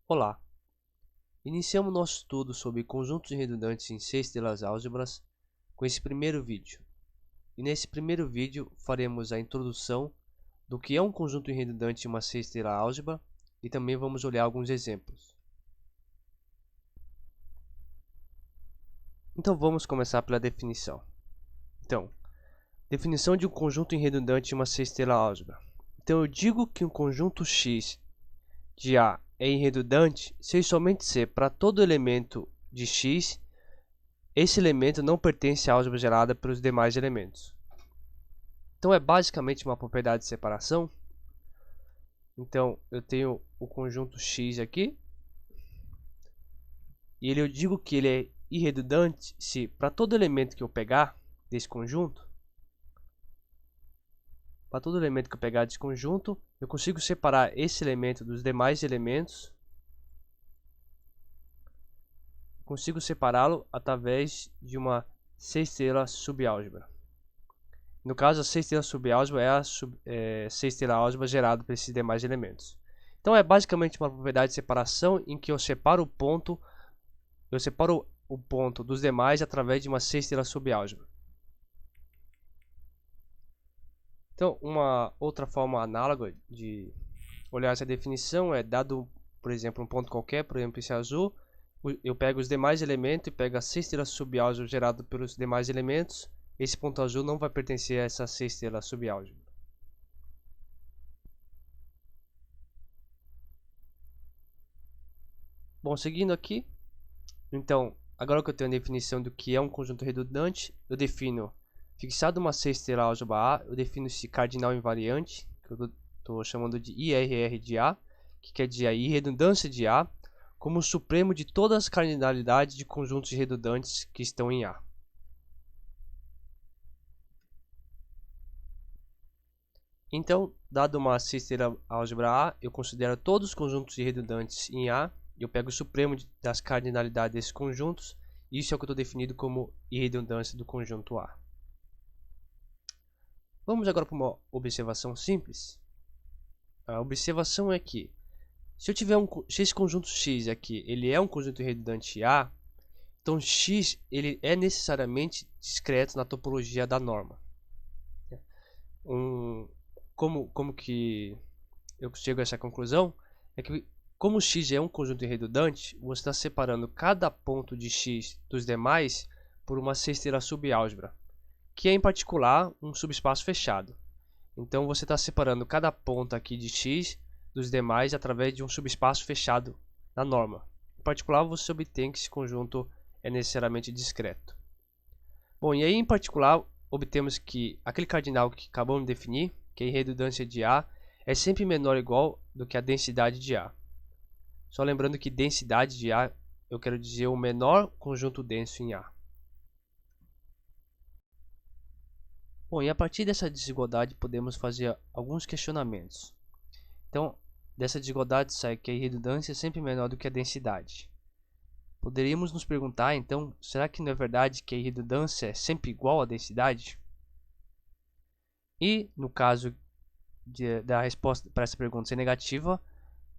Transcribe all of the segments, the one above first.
Olá! Iniciamos nosso estudo sobre conjuntos redundantes em 6 estrelas álgebras com esse primeiro vídeo. E nesse primeiro vídeo faremos a introdução do que é um conjunto redundante em uma 6 estrelas álgebra e também vamos olhar alguns exemplos. Então vamos começar pela definição. Então, definição de um conjunto redundante em uma 6 estrelas álgebra. Então eu digo que um conjunto X de A é irredundante se somente se para todo elemento de X esse elemento não pertence à álgebra gerada pelos demais elementos. Então é basicamente uma propriedade de separação. Então eu tenho o conjunto X aqui e eu digo que ele é irredundante se para todo elemento que eu pegar desse conjunto, eu consigo separar esse elemento dos demais elementos. Consigo separá-lo através de uma 6 estrelas subálgebra. No caso, a 6 estrelas subálgebra é a 6 estrelas álgebra gerada por esses demais elementos. Então é basicamente uma propriedade de separação em que eu separo o ponto dos demais através de uma 6 estrelas subálgebra. Então, uma outra forma análoga de olhar essa definição é dado, por exemplo, um ponto qualquer, por exemplo, esse azul, eu pego os demais elementos e pego a 6 estrelas subálgebra gerada pelos demais elementos. Esse ponto azul não vai pertencer a essa 6 estrelas subálgebra. Bom, seguindo aqui, então, agora que eu tenho a definição do que é um conjunto redundante, eu defino, fixado uma 6 estrelas álgebra A, eu defino esse cardinal invariante, que eu estou chamando de IRR de A, que quer dizer a irredundância de A, como o supremo de todas as cardinalidades de conjuntos redundantes que estão em A. Então, dado uma 6 estrelas álgebra A, eu considero todos os conjuntos redundantes em A, eu pego o supremo das cardinalidades desses conjuntos, e isso é o que eu estou definindo como irredundância do conjunto A. Vamos agora para uma observação simples. A observação é que, se esse conjunto X aqui, ele é um conjunto redundante A, então X ele é necessariamente discreto na topologia da norma. Como que eu chego a essa conclusão? É que como X é um conjunto redundante, você está separando cada ponto de X dos demais por uma 6 estrelas subálgebra, que é em particular um subespaço fechado. Então você está separando cada ponto aqui de X dos demais através de um subespaço fechado na norma. Em particular, você obtém que esse conjunto é necessariamente discreto. Bom, e aí em particular obtemos que aquele cardinal que acabamos de definir, que é a irredundância de A, é sempre menor ou igual do que a densidade de A. Só lembrando que densidade de A, eu quero dizer o menor conjunto denso em A. Bom, e a partir dessa desigualdade podemos fazer alguns questionamentos. Então, dessa desigualdade sai que a redundância é sempre menor do que a densidade. Poderíamos nos perguntar, então, será que não é verdade que a redundância é sempre igual à densidade? E, no caso da resposta para essa pergunta ser negativa,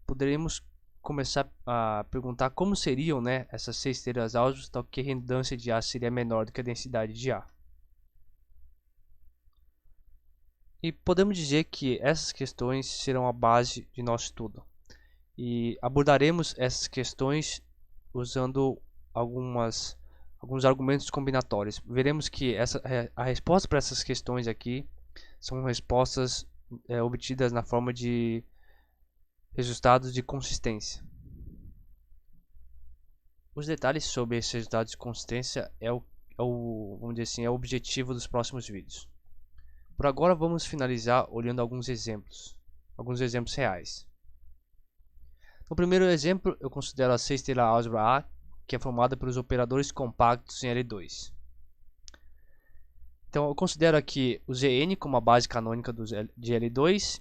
poderíamos começar a perguntar como seriam essas 6 estrelas álgebras, tal que a redundância de A seria menor do que a densidade de A. E podemos dizer que essas questões serão a base de nosso estudo. E abordaremos essas questões usando alguns argumentos combinatórios. Veremos que a resposta para essas questões aqui são respostas obtidas na forma de resultados de consistência. Os detalhes sobre esses resultados de consistência vamos dizer assim, é o objetivo dos próximos vídeos. Por agora vamos finalizar olhando alguns exemplos reais. No primeiro exemplo, eu considero a 6 estrelas álgebra A, que é formada pelos operadores compactos em L2. Então eu considero aqui o Zn como a base canônica de L2,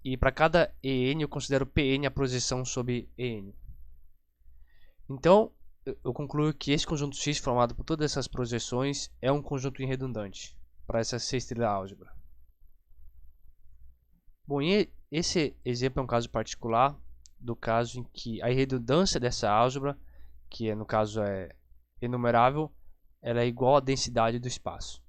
e para cada En eu considero Pn a projeção sobre En. Então eu concluo que esse conjunto X formado por todas essas projeções é um conjunto irredundante para essa 6 estrelas álgebra. Bom, e esse exemplo é um caso particular do caso em que a redundância dessa álgebra, que no caso é enumerável, ela é igual à densidade do espaço.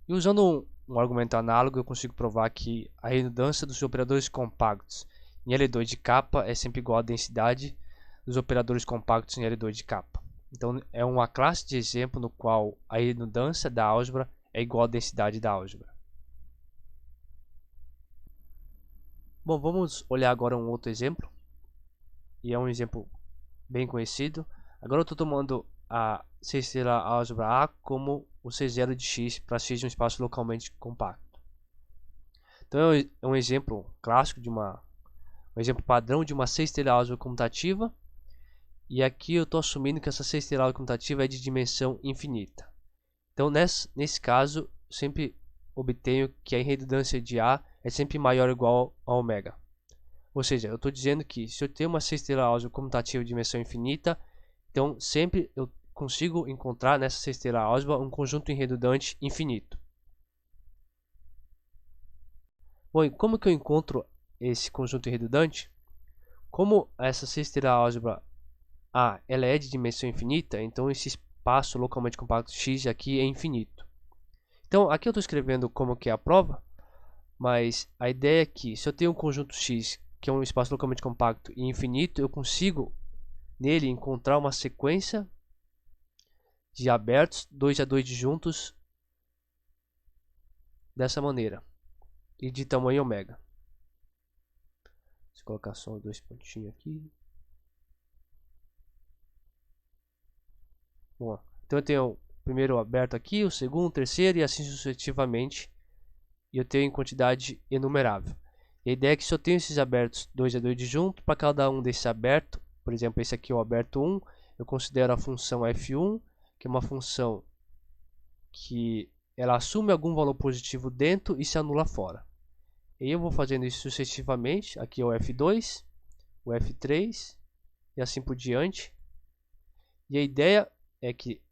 E usando um argumento análogo, eu consigo provar que a redundância dos operadores compactos em L2 de capa é sempre igual à densidade dos operadores compactos em L2 de capa. Então é uma classe de exemplo no qual a redundância da álgebra é igual à densidade da álgebra. Bom, vamos olhar agora um outro exemplo, e é um exemplo bem conhecido. Agora eu estou tomando a C-estrela álgebra A como o C0 de x para x de um espaço localmente compacto. Então é um exemplo clássico de um exemplo padrão de uma C-estrela álgebra comutativa, e aqui eu estou assumindo que essa C-estrela álgebra comutativa é de dimensão infinita. Então nesse caso, sempre obtenho que a redundância de A é sempre maior ou igual a ômega. Ou seja, eu estou dizendo que se eu tenho uma C-estrela álgebra comutativa de dimensão infinita, então sempre eu consigo encontrar nessa C-estrela álgebra um conjunto irredundante infinito. Bom, e como que eu encontro esse conjunto irredundante? Como essa C-estrela álgebra A ela é de dimensão infinita, então esse espaço localmente compacto x aqui é infinito. Então aqui eu estou escrevendo como que é a prova, mas a ideia é que se eu tenho um conjunto x que é um espaço localmente compacto e infinito, eu consigo nele encontrar uma sequência de abertos 2 adjuntos dessa maneira e de tamanho ômega. Vou colocar só dois pontinhos aqui. Bom, então eu tenho o primeiro aberto aqui, o segundo, o terceiro e assim sucessivamente, e eu tenho em quantidade enumerável. E a ideia é que se eu tenho esses abertos 2 adjuntos, para cada um desses abertos, por exemplo, esse aqui é o aberto 1, eu considero a função f1, que é uma função que ela assume algum valor positivo dentro e se anula fora. E eu vou fazendo isso sucessivamente. Aqui é o f2, o f3 e assim por diante. E a ideia é que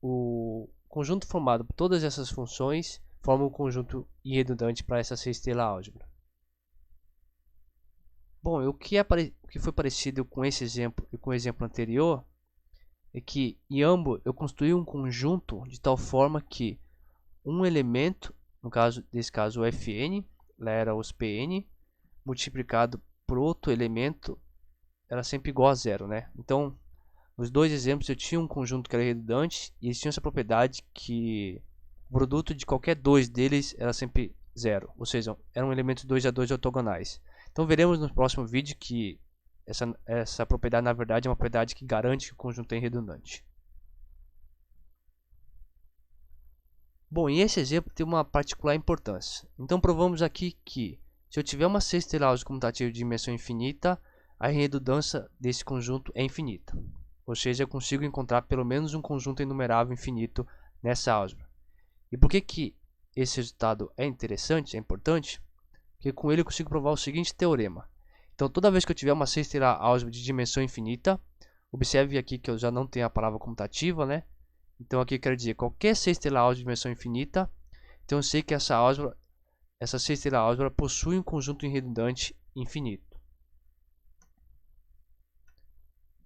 o conjunto formado por todas essas funções forma um conjunto irredundante para essa C-estrela álgebra. Bom, o que foi parecido com esse exemplo e com o exemplo anterior é que em ambos eu construí um conjunto de tal forma que um elemento, nesse caso o Fn, lá era os Pn, multiplicado por outro elemento, era sempre igual a zero, né? Então, nos dois exemplos eu tinha um conjunto que era redundante e eles tinham essa propriedade que o produto de qualquer dois deles era sempre zero, ou seja, eram elementos 2 a 2 ortogonais. Então veremos no próximo vídeo que essa propriedade na verdade é uma propriedade que garante que o conjunto é redundante. Bom, e esse exemplo tem uma particular importância. Então provamos aqui que se eu tiver uma C-estrela álgebra comutativa de dimensão infinita, a redundância desse conjunto é infinita. Ou seja, eu consigo encontrar pelo menos um conjunto enumerável infinito nessa álgebra. E por que esse resultado é interessante, é importante? Porque com ele eu consigo provar o seguinte teorema. Então toda vez que eu tiver uma C-estrela álgebra de dimensão infinita, observe aqui que eu já não tenho a palavra comutativa, né? Então aqui quer dizer qualquer C-estrela álgebra de dimensão infinita. Então eu sei que essa C-estrela álgebra possui um conjunto irredundante infinito.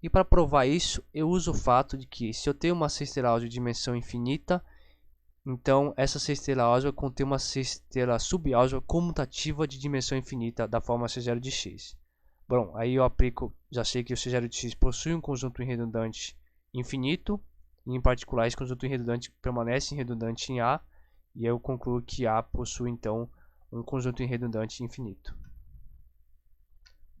E para provar isso, eu uso o fato de que se eu tenho uma C-estrela álgebra de dimensão infinita, então essa C-estrela álgebra contém uma C-estrela subálgebra comutativa de dimensão infinita da forma C0 de x. Bom, aí eu aplico, já sei que o C0 de x possui um conjunto irredundante infinito. E em particular, esse conjunto irredundante permanece irredundante em A, e eu concluo que A possui então um conjunto irredundante infinito.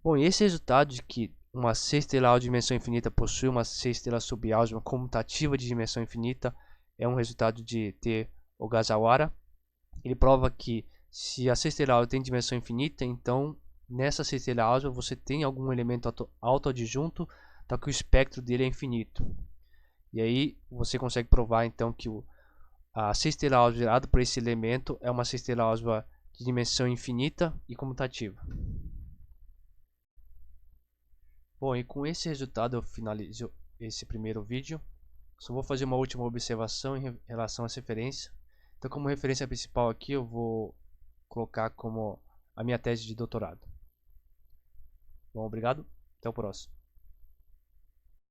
Bom, e esse resultado de que uma C-estrela álgebra de dimensão infinita possui uma C-estrela subálgebra comutativa de dimensão infinita é um resultado de T. Ogasawara. Ele prova que se a C-estrela álgebra tem dimensão infinita, então nessa C-estrela álgebra você tem algum elemento autoadjunto, tal que o espectro dele é infinito. E aí você consegue provar então que a C-estrela álgebra gerada por esse elemento é uma C-estrela álgebra de dimensão infinita e comutativa. Bom, e com esse resultado eu finalizo esse primeiro vídeo. Só vou fazer uma última observação em relação às referências. Então, como referência principal aqui, eu vou colocar como a minha tese de doutorado. Bom, obrigado. Até o próximo.